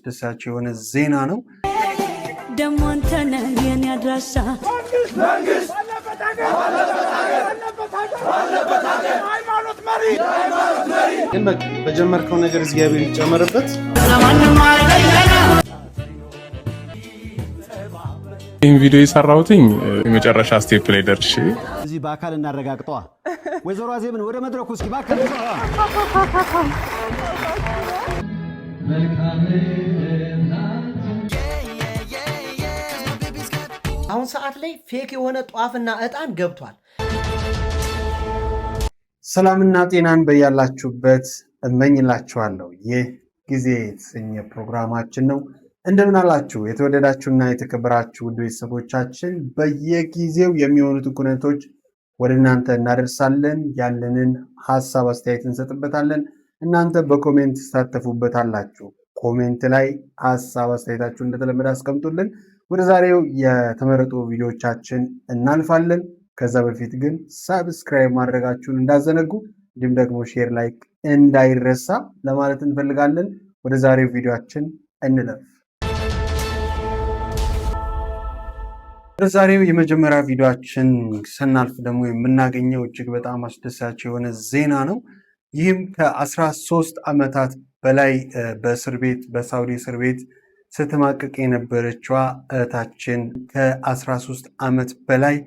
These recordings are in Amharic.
ደሳች የሆነ ዜና ነው። ደሞ አንተ ነህ የኔ አድራሻ መንግስት ሃይማኖት መሪ ግን በቃ በጀመርከው ነገር እግዚአብሔር ይጨመርበት። ይህን ቪዲዮ የሰራሁትኝ የመጨረሻ ስቴፕ ላይ ደርሼ እዚህ በአካል እናረጋግጠዋ ወይዘሮ አዜብን ወደ መድረኩ እስኪ ባከለ አሁን ሰዓት ላይ ፌክ የሆነ ጧፍና ዕጣን ገብቷል። ሰላምና ጤናን በያላችሁበት እመኝላችኋለሁ። ይህ ጊዜ የተሰኘ ፕሮግራማችን ነው። እንደምን አላችሁ የተወደዳችሁና የተከበራችሁ ውድ ቤተሰቦቻችን? በየጊዜው የሚሆኑትን ኩነቶች ወደ እናንተ እናደርሳለን። ያለንን ሀሳብ አስተያየት እንሰጥበታለን። እናንተ በኮሜንት ተሳተፉበታላችሁ። ኮሜንት ላይ ሀሳብ አስተያየታችሁ እንደተለመደ አስቀምጡልን። ወደ ዛሬው የተመረጡ ቪዲዮዎቻችን እናልፋለን። ከዛ በፊት ግን ሳብስክራይብ ማድረጋችሁን እንዳዘነጉ፣ እንዲሁም ደግሞ ሼር ላይክ እንዳይረሳ ለማለት እንፈልጋለን። ወደ ዛሬው ቪዲዮአችን እንለፍ። ወደ ዛሬው የመጀመሪያ ቪዲዮአችን ስናልፍ ደግሞ የምናገኘው እጅግ በጣም አስደሳች የሆነ ዜና ነው። ይህም ከ13 ዓመታት በላይ በእስር ቤት በሳውዲ እስር ቤት ስትማቀቅ የነበረችዋ እህታችን ከ13 ዓመት በላይ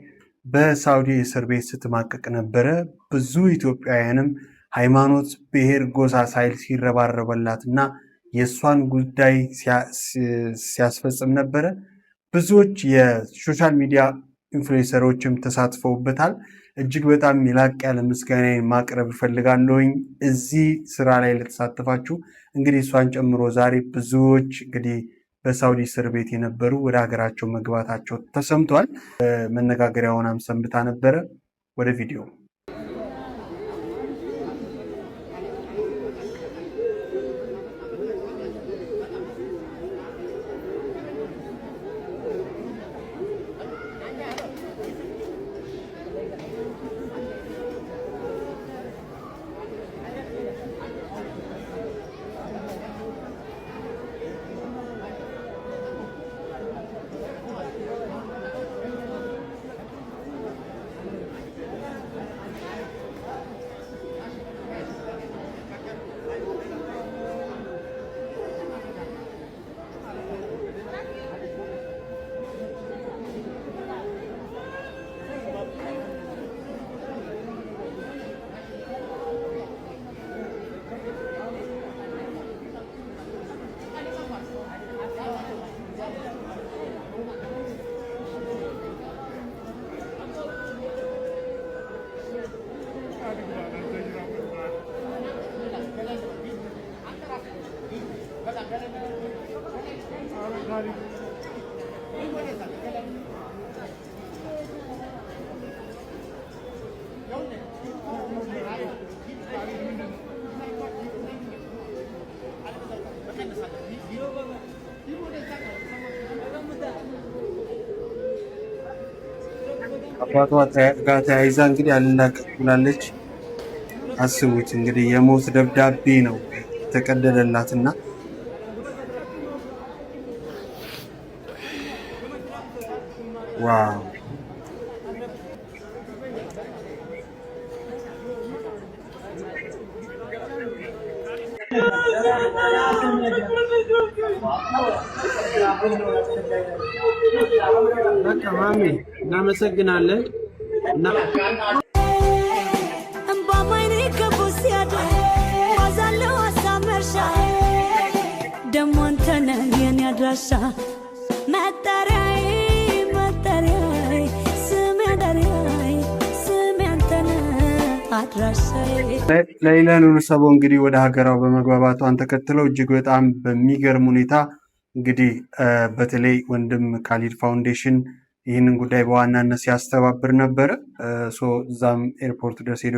በሳውዲ እስር ቤት ስትማቀቅ ነበረ። ብዙ ኢትዮጵያውያንም ሃይማኖት፣ ብሔር፣ ጎሳ ሳይል ሲረባረበላት እና የእሷን ጉዳይ ሲያስፈጽም ነበረ። ብዙዎች የሶሻል ሚዲያ ኢንፍሉዌንሰሮችም ተሳትፈውበታል። እጅግ በጣም የላቅ ያለ ምስጋናዬን ማቅረብ እፈልጋለሁኝ እዚህ ስራ ላይ ለተሳተፋችሁ። እንግዲህ እሷን ጨምሮ ዛሬ ብዙዎች እንግዲህ በሳውዲ እስር ቤት የነበሩ ወደ ሀገራቸው መግባታቸው ተሰምቷል። መነጋገሪያ ሆናም ሰንብታ ነበረ። ወደ ቪዲዮ አባቷ ጋር ተያይዛ እንግዲህ አልላቀቅ ብላለች። አስቡት እንግዲህ የሞት ደብዳቤ ነው ተቀደደላትና ዋው በቃ ማሚ እናመሰግናለን። እምባማይኔ ከቦሲያዶ ባዛለው አሳመርሻ ደሞ አንተ ነህ የኔ አድራሻ መጠሪያዬ መጠሪያዬ ስሜ ደሪያዬ ስሜ አንተ ነህ አድራሻዬ። ለይላ ኑርሰቦ እንግዲህ ወደ ሀገራው በመግባባቷን ተከትለው እጅግ በጣም በሚገርም ሁኔታ እንግዲህ በተለይ ወንድም ካሊድ ፋውንዴሽን ይህንን ጉዳይ በዋናነት ሲያስተባብር ነበረ። እዛም ኤርፖርት ድረስ ሄዶ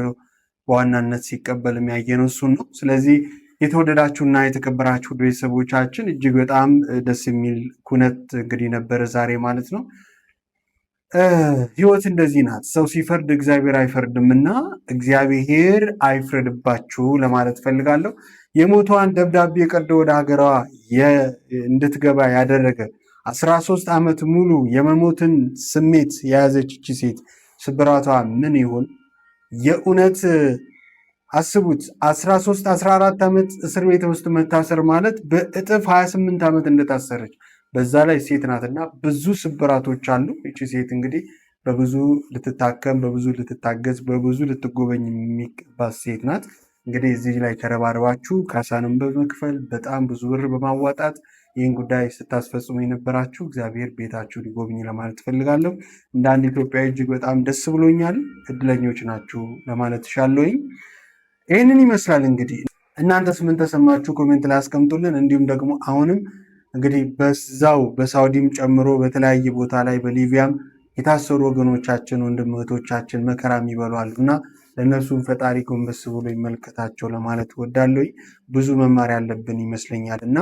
በዋናነት ሲቀበል የሚያየነው እሱን ነው። ስለዚህ የተወደዳችሁና የተከበራችሁ ቤተሰቦቻችን እጅግ በጣም ደስ የሚል ኩነት እንግዲህ ነበረ ዛሬ ማለት ነው። ህይወት እንደዚህ ናት። ሰው ሲፈርድ እግዚአብሔር አይፈርድምና እግዚአብሔር አይፍረድባችሁ ለማለት ፈልጋለሁ። የሞቷን ደብዳቤ ቀዶ ወደ ሀገሯ እንድትገባ ያደረገ 13 ዓመት ሙሉ የመሞትን ስሜት የያዘች እቺ ሴት ስብራቷ ምን ይሆን? የእውነት አስቡት 13 14 ዓመት እስር ቤት ውስጥ መታሰር ማለት በእጥፍ 28 ዓመት እንደታሰረች በዛ ላይ ሴት ናትና ብዙ ስብራቶች አሉ። እቺ ሴት እንግዲህ በብዙ ልትታከም፣ በብዙ ልትታገዝ፣ በብዙ ልትጎበኝ የሚገባት ሴት ናት። እንግዲህ እዚህ ላይ ተረባርባችሁ ካሳንም በመክፈል በጣም ብዙ ብር በማዋጣት ይህን ጉዳይ ስታስፈጽሙ የነበራችሁ እግዚአብሔር ቤታችሁን ይጎብኝ ለማለት ፈልጋለሁ። እንደ አንድ ኢትዮጵያዊ እጅግ በጣም ደስ ብሎኛል። እድለኞች ናችሁ ለማለት ሻለሁኝ። ይህንን ይመስላል። እንግዲህ እናንተስ ምን ተሰማችሁ? ኮሜንት ላይ አስቀምጡልን። እንዲሁም ደግሞ አሁንም እንግዲህ በዛው በሳውዲም ጨምሮ በተለያየ ቦታ ላይ በሊቢያም የታሰሩ ወገኖቻችን ወንድም እህቶቻችን መከራ የሚበሏሉ እና ለእነሱም ፈጣሪ ጎንበስ ብሎ ይመልከታቸው ለማለት ወዳለሁ። ብዙ መማር ያለብን ይመስለኛል እና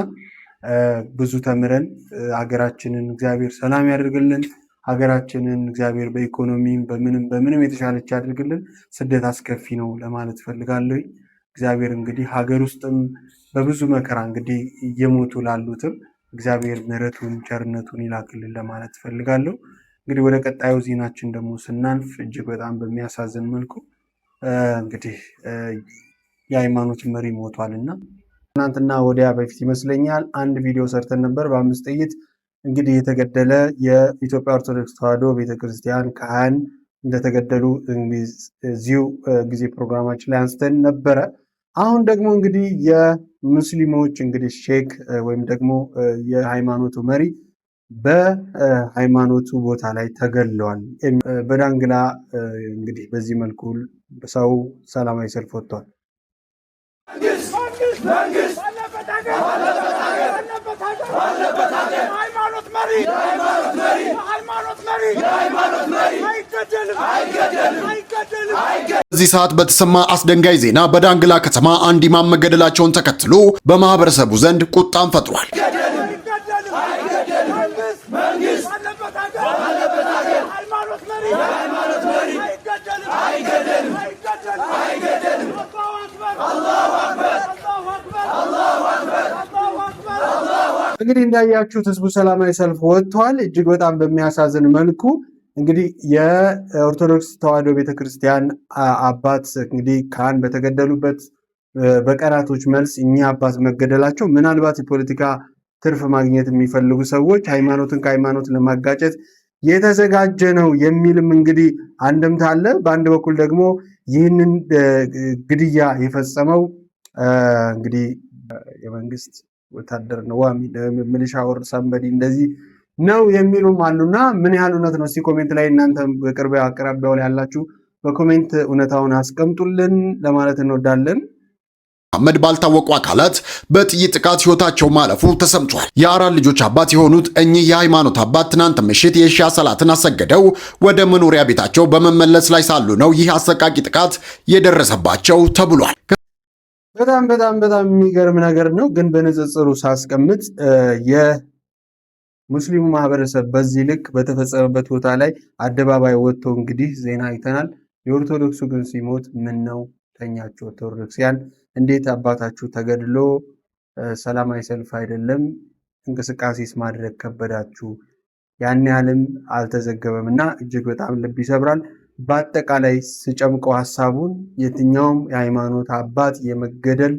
ብዙ ተምረን ሀገራችንን እግዚአብሔር ሰላም ያደርግልን። ሀገራችንን እግዚአብሔር በኢኮኖሚም በምንም የተሻለች ያደርግልን። ስደት አስከፊ ነው ለማለት ፈልጋለሁ። እግዚአብሔር እንግዲህ ሀገር ውስጥም በብዙ መከራ እንግዲህ እየሞቱ ላሉትም እግዚአብሔር ምሕረቱን ቸርነቱን ይላክልን ለማለት ፈልጋለሁ። እንግዲህ ወደ ቀጣዩ ዜናችን ደግሞ ስናልፍ እጅግ በጣም በሚያሳዝን መልኩ እንግዲህ የሃይማኖት መሪ ሞቷል እና ትናንትና ወዲያ በፊት ይመስለኛል አንድ ቪዲዮ ሰርተን ነበር። በ5 ጥይት እንግዲህ የተገደለ የኢትዮጵያ ኦርቶዶክስ ተዋሕዶ ቤተክርስቲያን ካህን እንደተገደሉ እዚሁ ጊዜ ፕሮግራማችን ላይ አንስተን ነበረ። አሁን ደግሞ እንግዲህ የሙስሊሞች እንግዲህ ሼክ ወይም ደግሞ የሃይማኖቱ መሪ በሃይማኖቱ ቦታ ላይ ተገድለዋል። በዳንግላ እንግዲህ በዚህ መልኩ ሰው ሰላማዊ ሰልፍ ወጥቷል። በዚህ ሰዓት በተሰማ አስደንጋጭ ዜና በዳንግላ ከተማ አንድ ኢማም መገደላቸውን ተከትሎ በማህበረሰቡ ዘንድ ቁጣን ፈጥሯል። እንግዲህ እንዳያችሁት ህዝቡ ሰላማዊ ሰልፍ ወጥቷል። እጅግ በጣም በሚያሳዝን መልኩ እንግዲህ የኦርቶዶክስ ተዋሕዶ ቤተክርስቲያን አባት እንግዲህ ካህን በተገደሉበት በቀናቶች መልስ እኚህ አባት መገደላቸው ምናልባት የፖለቲካ ትርፍ ማግኘት የሚፈልጉ ሰዎች ሃይማኖትን ከሃይማኖት ለማጋጨት የተዘጋጀ ነው የሚልም እንግዲህ አንድምታ አለ። በአንድ በኩል ደግሞ ይህንን ግድያ የፈጸመው እንግዲህ የመንግስት ወታደር ነው ሚሊሻ ወር ሳምበዲ እንደዚህ ነው የሚሉም አሉና ምን ያህል እውነት ነው? እስቲ ኮሜንት ላይ እናንተ በቅርብ አቅራቢያው ላይ ያላችሁ በኮሜንት እውነታውን አስቀምጡልን ለማለት እንወዳለን። መሐመድ ባልታወቁ አካላት በጥይት ጥቃት ህይወታቸው ማለፉ ተሰምቷል። የአራት ልጆች አባት የሆኑት እኚህ የሃይማኖት አባት ትናንት ምሽት የኢሻ ሰላትን አሰግደው ወደ መኖሪያ ቤታቸው በመመለስ ላይ ሳሉ ነው ይህ አሰቃቂ ጥቃት የደረሰባቸው ተብሏል። በጣም በጣም በጣም የሚገርም ነገር ነው። ግን በንጽጽሩ ሳስቀምጥ የሙስሊሙ ማህበረሰብ በዚህ ልክ በተፈጸመበት ቦታ ላይ አደባባይ ወጥቶ እንግዲህ ዜና አይተናል። የኦርቶዶክሱ ግን ሲሞት ምን ነው ተኛችሁ? ኦርቶዶክሲያን እንዴት አባታችሁ ተገድሎ ሰላማዊ ሰልፍ አይደለም እንቅስቃሴስ ማድረግ ከበዳችሁ? ያን ያህልም አልተዘገበም እና እጅግ በጣም ልብ ይሰብራል። በአጠቃላይ ስጨምቀው ሀሳቡን የትኛውም የሃይማኖት አባት የመገደል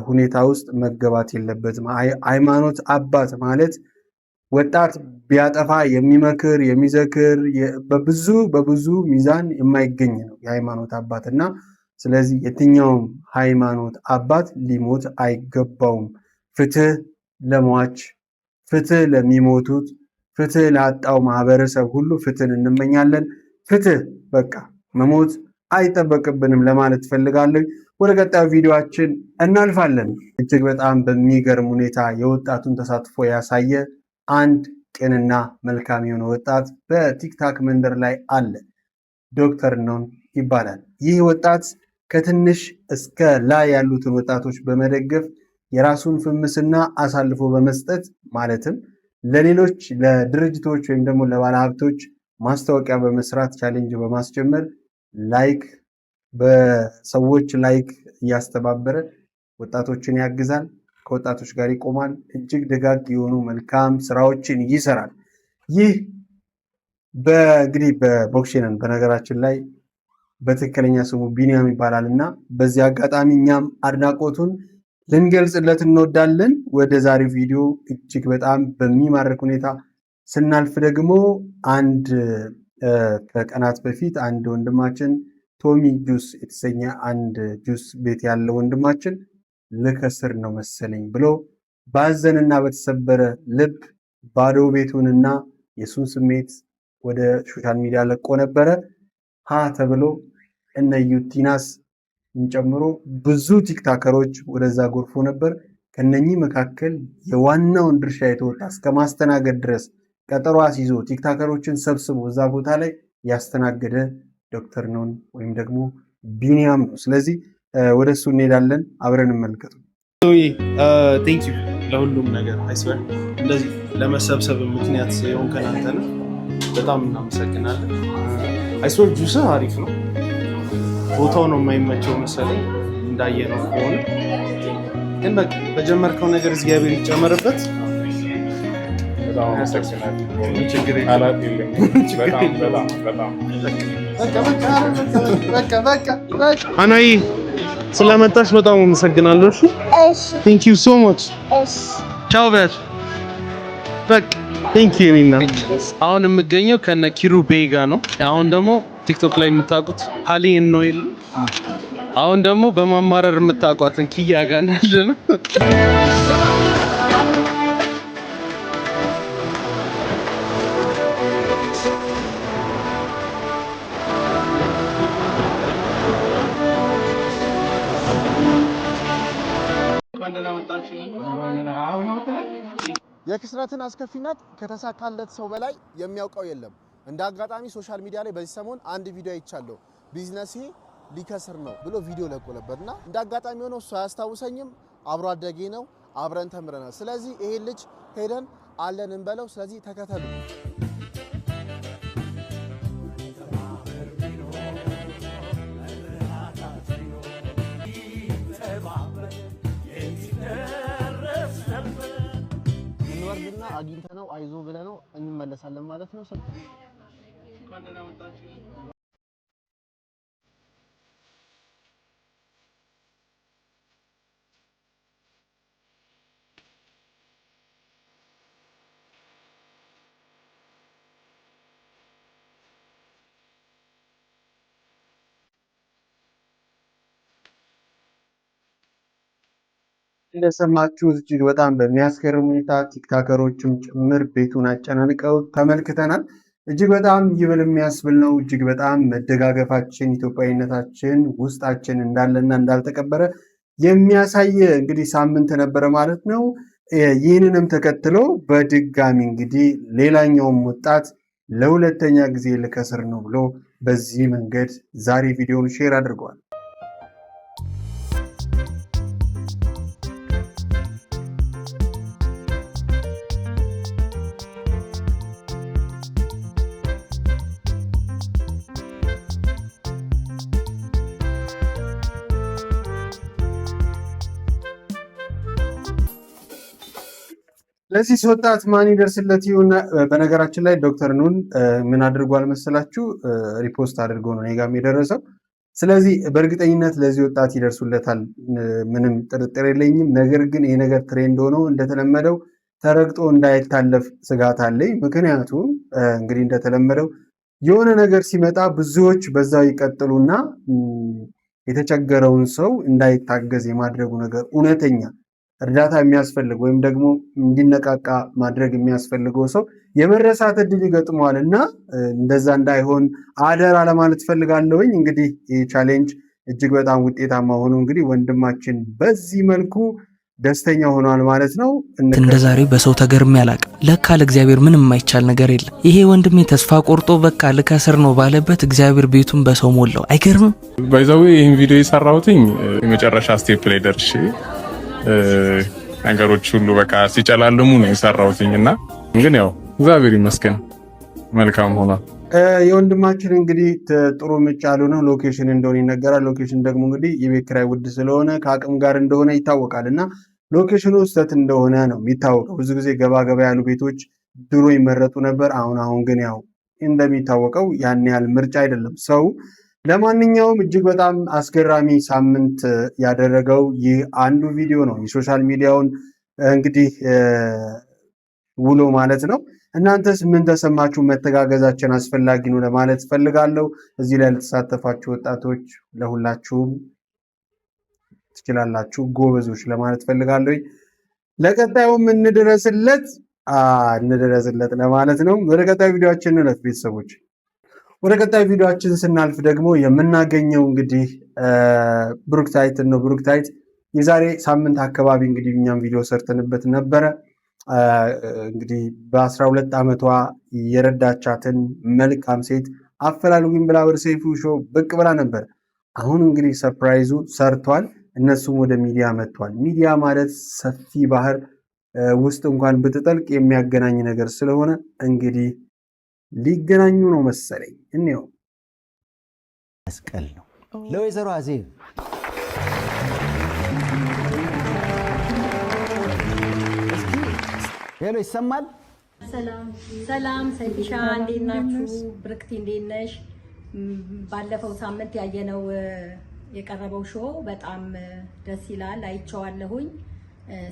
ሁኔታ ውስጥ መገባት የለበትም። ሃይማኖት አባት ማለት ወጣት ቢያጠፋ የሚመክር የሚዘክር በብዙ ሚዛን የማይገኝ ነው የሃይማኖት አባት እና ስለዚህ የትኛውም ሃይማኖት አባት ሊሞት አይገባውም። ፍትህ ለሟች፣ ፍትህ ለሚሞቱት፣ ፍትህ ላጣው ማህበረሰብ ሁሉ ፍትህን እንመኛለን። ፍትህ በቃ መሞት አይጠበቅብንም ለማለት ፈልጋለሁ። ወደ ቀጣዩ ቪዲዮአችን እናልፋለን። እጅግ በጣም በሚገርም ሁኔታ የወጣቱን ተሳትፎ ያሳየ አንድ ቅንና መልካም የሆነ ወጣት በቲክታክ መንደር ላይ አለ። ዶክተር ኖን ይባላል። ይህ ወጣት ከትንሽ እስከ ላይ ያሉትን ወጣቶች በመደገፍ የራሱን ፍምስና አሳልፎ በመስጠት ማለትም ለሌሎች ለድርጅቶች ወይም ደግሞ ለባለሀብቶች ማስታወቂያ በመስራት ቻሌንጅ በማስጀመር ላይክ በሰዎች ላይክ እያስተባበረ ወጣቶችን ያግዛል፣ ከወጣቶች ጋር ይቆማል፣ እጅግ ደጋግ የሆኑ መልካም ስራዎችን ይሰራል። ይህ እንግዲህ በቦክሽነን በነገራችን ላይ በትክክለኛ ስሙ ቢኒያም ይባላል እና በዚህ አጋጣሚ እኛም አድናቆቱን ልንገልጽለት እንወዳለን። ወደ ዛሬው ቪዲዮ እጅግ በጣም በሚማርክ ሁኔታ ስናልፍ ደግሞ ከቀናት በፊት አንድ ወንድማችን ቶሚ ጁስ የተሰኘ አንድ ጁስ ቤት ያለው ወንድማችን ልከስር ነው መሰለኝ ብሎ ባዘንና በተሰበረ ልብ ባዶ ቤቱንና የሱን ስሜት ወደ ሶሻል ሚዲያ ለቆ ነበረ። ተብሎ እነ ዩቲናስ ጨምሮ ብዙ ቲክታከሮች ወደዛ ጎርፎ ነበር። ከነኚህ መካከል የዋናውን ድርሻ የተወጣ እስከ ማስተናገድ ድረስ ቀጠሮ አስይዞ ቲክታከሮችን ሰብስቦ እዛ ቦታ ላይ ያስተናገደ ዶክተር ኖን ወይም ደግሞ ቢኒያም ነው። ስለዚህ ወደ እሱ እንሄዳለን፣ አብረን እንመልከቱ። ቴንክ ዩ ለሁሉም ነገር አይስበር እንደዚህ ለመሰብሰብ ምክንያት የሆን ከናንተ ነው። በጣም እናመሰግናለን። አይስበር ጁስ አሪፍ ነው። ቦታው ነው የማይመቸው መሰለኝ እንዳየነው ከሆነ ግን በቃ በጀመርከው ነገር እግዚአብሔር ይጨመርበት። አናይ ስለመጣሽ በጣም አመሰግናለሁ። ቴንክ ዩ ሶ ማች። ቻው በት በቃ ቴንክ ዩ ኒና። አሁን የምገኘው ከነ ኪሩቤ ጋር ነው። አሁን ደግሞ ቲክቶክ ላይ የምታውቁት ሃሊ ኖኤል፣ አሁን ደግሞ በማማረር የምታውቋትን ኪያ ጋር ያለ ነው። የክስረትን አስከፊነት ከተሳካለት ሰው በላይ የሚያውቀው የለም። እንደ አጋጣሚ ሶሻል ሚዲያ ላይ በዚህ ሰሞን አንድ ቪዲዮ አይቻለሁ። ቢዝነሴ ሊከስር ነው ብሎ ቪዲዮ ለቆ ነበርና እንደ አጋጣሚ ሆኖ እሱ አያስታውሰኝም፣ አብሮ አደጌ ነው፣ አብረን ተምረናል። ስለዚህ ይሄ ልጅ ሄደን አለን እንበለው። ስለዚህ ተከተሉ። እንወርድና አግኝተነው አይዞ ብለነው እንመለሳለን ማለት ነው። እንደሰማችሁት እጅግ በጣም በሚያስገርም ሁኔታ ቲክታከሮችም ጭምር ቤቱን አጨናንቀው ተመልክተናል። እጅግ በጣም ይበል የሚያስብል ነው። እጅግ በጣም መደጋገፋችን፣ ኢትዮጵያዊነታችን ውስጣችን እንዳለና እንዳልተቀበረ የሚያሳይ እንግዲህ ሳምንት ነበረ ማለት ነው። ይህንንም ተከትሎ በድጋሚ እንግዲህ ሌላኛውም ወጣት ለሁለተኛ ጊዜ ልከስር ነው ብሎ በዚህ መንገድ ዛሬ ቪዲዮውን ሼር አድርገዋል። ለዚህ ወጣት ማን ይደርስለት ይሁን? በነገራችን ላይ ዶክተር ኑን ምን አድርጓል መሰላችሁ? ሪፖስት አድርጎ ነው እኔ ጋርም የደረሰው። ስለዚህ በእርግጠኝነት ለዚህ ወጣት ይደርሱለታል፣ ምንም ጥርጥር የለኝም። ነገር ግን ይህ ነገር ትሬንድ ሆኖ እንደተለመደው ተረግጦ እንዳይታለፍ ስጋት አለኝ። ምክንያቱም እንግዲህ እንደተለመደው የሆነ ነገር ሲመጣ ብዙዎች በዛው ይቀጥሉና የተቸገረውን ሰው እንዳይታገዝ የማድረጉ ነገር እውነተኛ እርዳታ የሚያስፈልግ ወይም ደግሞ እንዲነቃቃ ማድረግ የሚያስፈልገው ሰው የመረሳት እድል ይገጥመዋል እና እንደዛ እንዳይሆን አደራ ለማለት ፈልጋለሁኝ። እንግዲህ ይህ ቻሌንጅ እጅግ በጣም ውጤታማ ሆኖ እንግዲህ ወንድማችን በዚህ መልኩ ደስተኛ ሆኗል ማለት ነው። እንደዛሬ በሰው ተገርሜ አላቅም። ለካ ለእግዚአብሔር ምንም የማይቻል ነገር የለም። ይሄ ወንድሜ ተስፋ ቆርጦ በቃ ልከስር ነው ባለበት እግዚአብሔር ቤቱን በሰው ሞላው። አይገርምም? ባይዛዌ ይህን ቪዲዮ የሰራሁትኝ የመጨረሻ ስቴፕ ላይ ደርሼ ነገሮች ሁሉ በቃ ሲጨላልሙ ነው የሰራሁትኝ እና ግን ያው እግዚአብሔር ይመስገን መልካም ሆኗል። የወንድማችን እንግዲህ ጥሩ ምጭ ያልሆነው ሎኬሽን እንደሆነ ይነገራል። ሎኬሽን ደግሞ እንግዲህ የቤት ኪራይ ውድ ስለሆነ ከአቅም ጋር እንደሆነ ይታወቃል እና ሎኬሽኑ ስህተት እንደሆነ ነው የሚታወቀው። ብዙ ጊዜ ገባ ገባ ያሉ ቤቶች ድሮ ይመረጡ ነበር። አሁን ግን ያው እንደሚታወቀው ያን ያህል ምርጫ አይደለም ሰው። ለማንኛውም እጅግ በጣም አስገራሚ ሳምንት ያደረገው ይህ አንዱ ቪዲዮ ነው። የሶሻል ሚዲያውን እንግዲህ ውሎ ማለት ነው። እናንተስ ምን ተሰማችሁ? መተጋገዛችን አስፈላጊ ነው ለማለት ፈልጋለሁ። እዚህ ላይ ለተሳተፋችሁ ወጣቶች ለሁላችሁም ትችላላችሁ፣ ጎበዞች ለማለት ፈልጋለሁ። ለቀጣዩም እንድረስለት ለማለት ነው። ወደ ቀጣዩ ቪዲዮአችን እንለፍ ቤተሰቦች። ወደ ቀጣዩ ቪዲዮአችን ስናልፍ ደግሞ የምናገኘው እንግዲህ ብሩክታይት ነው። ብሩክታይት የዛሬ ሳምንት አካባቢ እንግዲህ እኛም ቪዲዮ ሰርተንበት ነበረ። እንግዲህ በ12 ዓመቷ የረዳቻትን መልካም ሴት አፈላልጉኝ ብላ ወደ ሰይፉ ሾው ብቅ ብላ ነበር። አሁን እንግዲህ ሰርፕራይዙ ሰርቷል። እነሱም ወደ ሚዲያ መጥቷል። ሚዲያ ማለት ሰፊ ባህር ውስጥ እንኳን ብትጠልቅ የሚያገናኝ ነገር ስለሆነ እንግዲህ ሊገናኙ ነው መሰለኝ። እንየው። መስቀል ነው ለወይዘሮ አዜብ ሄሎ፣ ይሰማል? ሰላም ሰይፍሻ፣ እንዴት ናችሁ? ብርክቲ እንዴት ነሽ? ባለፈው ሳምንት ያየነው የቀረበው ሾው በጣም ደስ ይላል፣ አይቼዋለሁኝ።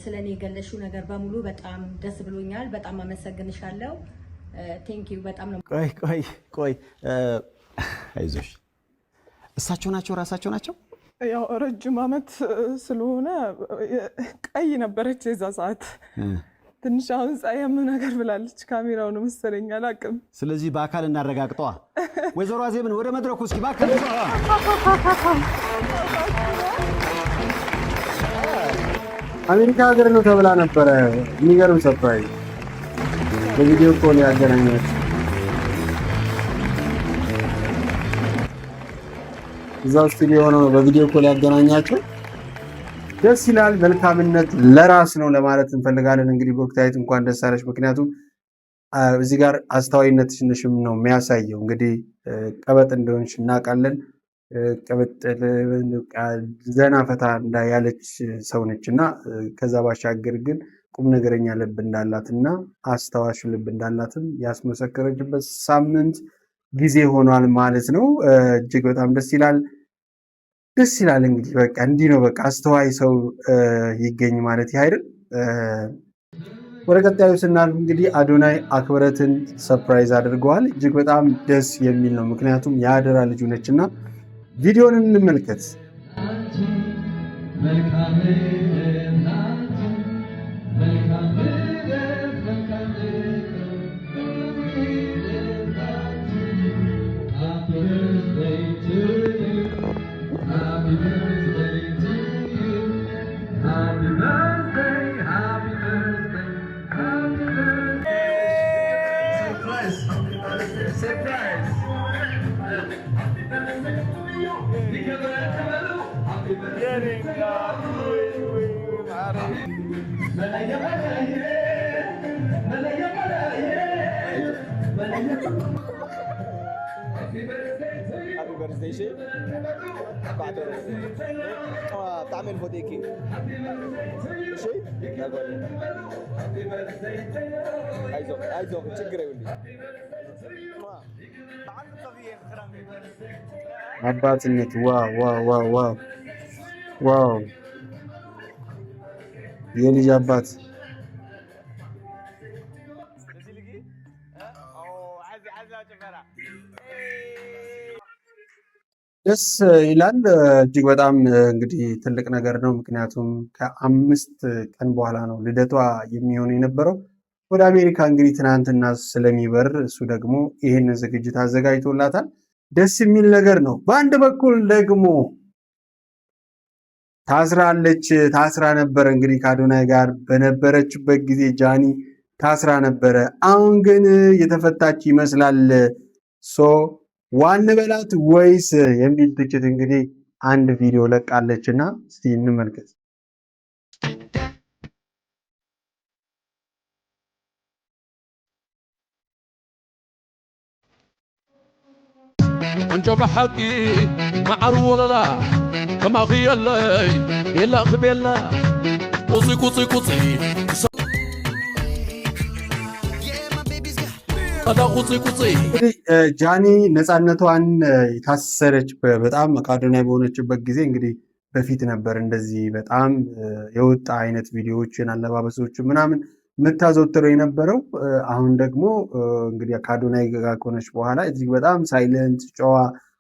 ስለኔ የገለሽው ነገር በሙሉ በጣም ደስ ብሎኛል። በጣም አመሰግንሻለሁ። ቴንኪው። በጣም ነው። ቆይ አይዞሽ። እሳቸው ናቸው ራሳቸው ናቸው? ያው ረጅም ዓመት ስለሆነ ቀይ ነበረች የዛ ሰዓት ትንሽ አሁን ፀየም ነገር ብላለች። ካሜራው ነው መሰለኝ አላውቅም። ስለዚህ በአካል እናረጋግጧ። ወይዘሮ አዜብን ወደ መድረኩ እስኪ በአካል። አሜሪካ ሀገር ነው ተብላ ነበረ። የሚገርም ሰርፕራይዝ በቪዲዮ ኮል ያገናኛቸው። እዛው ስቱዲዮ ሆነው ነው በቪዲዮ ኮል ያገናኛቸው። ደስ ይላል። መልካምነት ለራስ ነው ለማለት እንፈልጋለን። እንግዲህ ብሩክታይት እንኳን ደስ አለሽ። ምክንያቱም እዚህ ጋር አስተዋይነትሽም ነው የሚያሳየው። እንግዲህ ቀበጥ እንደሆንሽ እናውቃለን። ቀበጥ ዘና ፈታ ያለች ሰው ነች እና ከዛ ባሻገር ግን ቁም ነገረኛ ልብ እንዳላት እና አስተዋሽ ልብ እንዳላትም ያስመሰከረችበት ሳምንት ጊዜ ሆኗል ማለት ነው። እጅግ በጣም ደስ ይላል። እንግዲህ በቃ እንዲህ ነው። በቃ አስተዋይ ሰው ይገኝ ማለት ይህ አይደል? ወደ ቀጣዩ ስናልፍ እንግዲህ አዶናይ አክብረትን ሰርፕራይዝ አድርገዋል። እጅግ በጣም ደስ የሚል ነው። ምክንያቱም የአደራ ልጁ ነች እና ቪዲዮን እንመልከት። تعمل فوديكي شيء عايزه تشكر يقول لي አባትነት ዋው የልጅ አባት ደስ ይላል። እጅግ በጣም እንግዲህ ትልቅ ነገር ነው። ምክንያቱም ከ5 ቀን በኋላ ነው ልደቷ የሚሆን የነበረው ወደ አሜሪካ እንግዲህ ትናንትና ስለሚበር እሱ ደግሞ ይህንን ዝግጅት አዘጋጅቶላታል። ደስ የሚል ነገር ነው። በአንድ በኩል ደግሞ ታስራ ነበረ። እንግዲህ ከአዶናይ ጋር በነበረችበት ጊዜ ጃኒ ታስራ ነበረ። አሁን ግን የተፈታች ይመስላል። ዋን በላት ወይስ የሚል ትችት እንግዲህ አንድ ቪዲዮ ለቃለች እና እስቲ እንመልከት። انت بحقي معروف ولا كما في الليل يلا خبيلا قصي قصي قصي እንግዲህ ጃኒ ነፃነቷን የታሰረች በጣም መቃዶንያ በሆነችበት ጊዜ እንግዲህ በፊት ነበር እንደዚህ በጣም የወጣ አይነት ቪዲዮዎችን አለባበሶችን ምናምን የምታዘወትረው የነበረው። አሁን ደግሞ እንግዲህ ከአዶናይ ጋር ከሆነች በኋላ እጅግ በጣም ሳይለንት ጨዋ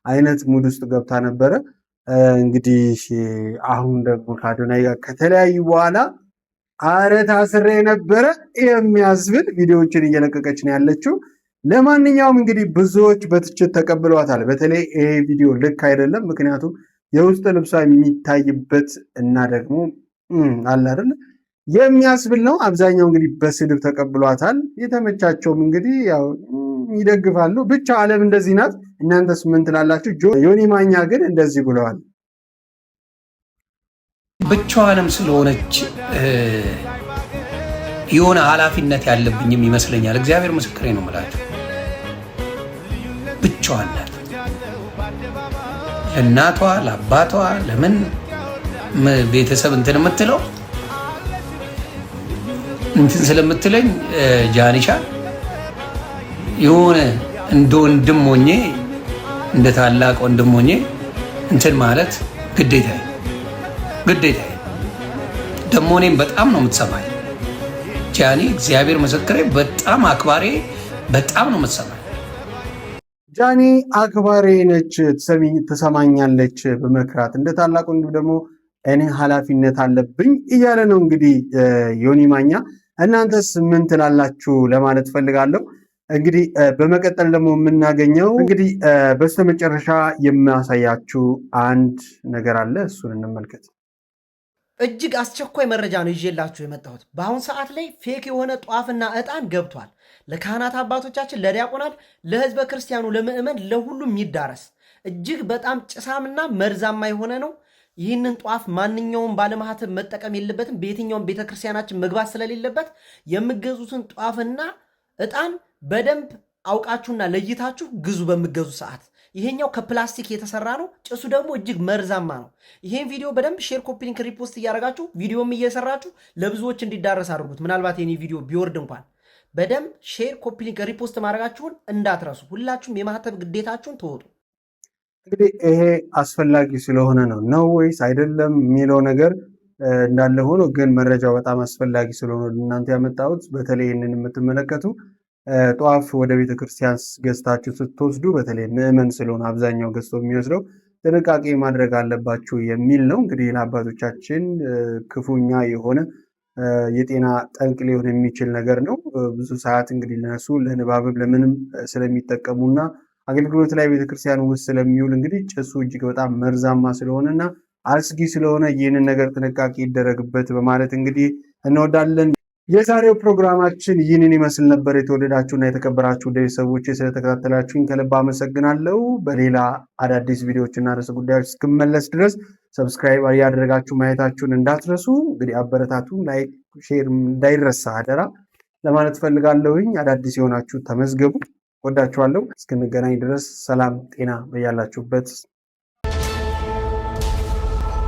አይነት ሙድ ውስጥ ገብታ ነበረ። እንግዲህ አሁን ደግሞ ከአዶናይ ጋር ከተለያዩ በኋላ አረ ታስሬ ነበረ የሚያስብል ቪዲዮዎችን እየለቀቀች ነው ያለችው። ለማንኛውም እንግዲህ ብዙዎች በትችት ተቀብለዋታል። በተለይ ይሄ ቪዲዮ ልክ አይደለም፣ ምክንያቱም የውስጥ ልብሷ የሚታይበት እና ደግሞ አለ አይደል የሚያስብል ነው። አብዛኛው እንግዲህ በስድብ ተቀብሏታል። የተመቻቸውም እንግዲህ ያው ይደግፋሉ። ብቻ ዓለም እንደዚህ ናት። እናንተስ ምን ትላላችሁ? ዮኒ ማኛ ግን እንደዚህ ብለዋል። ብቻዋንም ስለሆነች የሆነ ኃላፊነት ያለብኝም ይመስለኛል። እግዚአብሔር ምስክሬ ነው የምላችሁ። ብቻዋን ናት። ለእናቷ ለአባቷ ለምን ቤተሰብ እንትን የምትለው እንትን ስለምትለኝ ጃኒሻ የሆነ እንደ ወንድም ሆኜ እንደ ታላቅ ወንድም ሆኜ እንትን ማለት ግዴታዬ ደግሞ እኔም በጣም ነው የምትሰማኝ ጃኒ። እግዚአብሔር ምስክሬ በጣም አክባሪ በጣም ነው የምትሰማኝ ጃኒ። አክባሪ ነች፣ ትሰማኛለች በመክራት እንደ ታላቅ ወንድም ደግሞ እኔ ኃላፊነት አለብኝ እያለ ነው እንግዲህ ዮኒ ማኛ። እናንተስ ምን ትላላችሁ ለማለት ፈልጋለሁ። እንግዲህ በመቀጠል ደግሞ የምናገኘው እንግዲህ በስተመጨረሻ የሚያሳያችሁ አንድ ነገር አለ፣ እሱን እንመልከት። እጅግ አስቸኳይ መረጃ ነው ይዤላችሁ የመጣሁት። በአሁን ሰዓት ላይ ፌክ የሆነ ጧፍና ዕጣን ገብቷል። ለካህናት አባቶቻችን፣ ለዲያቆናት፣ ለህዝበ ክርስቲያኑ፣ ለምእመን፣ ለሁሉም ይዳረስ። እጅግ በጣም ጭሳምና መርዛማ የሆነ ነው። ይህንን ጧፍ ማንኛውም ባለማህተብ መጠቀም የለበትም። በየትኛውም ቤተክርስቲያናችን መግባት ስለሌለበት የምገዙትን ጧፍና ዕጣን በደንብ አውቃችሁና ለይታችሁ ግዙ በምገዙ ሰዓት። ይሄኛው ከፕላስቲክ የተሰራ ነው። ጭሱ ደግሞ እጅግ መርዛማ ነው። ይሄን ቪዲዮ በደንብ ሼር፣ ኮፒ ሊንክ፣ ሪፖስት እያደረጋችሁ ቪዲዮም እየሰራችሁ ለብዙዎች እንዲዳረስ አድርጉት። ምናልባት የኔ ቪዲዮ ቢወርድ እንኳን በደንብ ሼር፣ ኮፒ ሊንክ፣ ሪፖስት ማድረጋችሁን እንዳትረሱ። ሁላችሁም የማህተብ ግዴታችሁን ተወጡ። እንግዲህ ይሄ አስፈላጊ ስለሆነ ነው ወይስ አይደለም የሚለው ነገር እንዳለ ሆኖ ግን መረጃው በጣም አስፈላጊ ስለሆነ እናንተ ያመጣሁት። በተለይ ይህንን የምትመለከቱ ጧፍ ወደ ቤተክርስቲያን ገዝታችሁ ስትወስዱ በተለይ ምዕመን ስለሆነ አብዛኛው ገዝቶ የሚወስደው ጥንቃቄ ማድረግ አለባችሁ የሚል ነው። እንግዲህ ለአባቶቻችን ክፉኛ የሆነ የጤና ጠንቅ ሊሆን የሚችል ነገር ነው። ብዙ ሰዓት እንግዲህ ለነሱ ለንባብም ለምንም ስለሚጠቀሙና አገልግሎት ላይ ቤተክርስቲያን ውስጥ ስለሚውል እንግዲህ ጭሱ እጅግ በጣም መርዛማ ስለሆነና አስጊ ስለሆነ ይህንን ነገር ጥንቃቄ ይደረግበት በማለት እንግዲህ እንወዳለን። የዛሬው ፕሮግራማችን ይህንን ይመስል ነበር። የተወደዳችሁና የተከበራችሁ ቤተሰቦች ስለተከታተላችሁኝ ከልብ አመሰግናለሁ። በሌላ አዳዲስ ቪዲዮዎችና ርዕሰ ጉዳዮች እስክመለስ ድረስ ሰብስክራይብ ያደረጋችሁ ማየታችሁን እንዳትረሱ። እንግዲህ አበረታቱ፣ ላይክ፣ ሼር እንዳይረሳ አደራ ለማለት ፈልጋለሁኝ። አዳዲስ የሆናችሁ ተመዝገቡ። ወዳችኋለሁ። እስክንገናኝ ድረስ ሰላም ጤና በያላችሁበት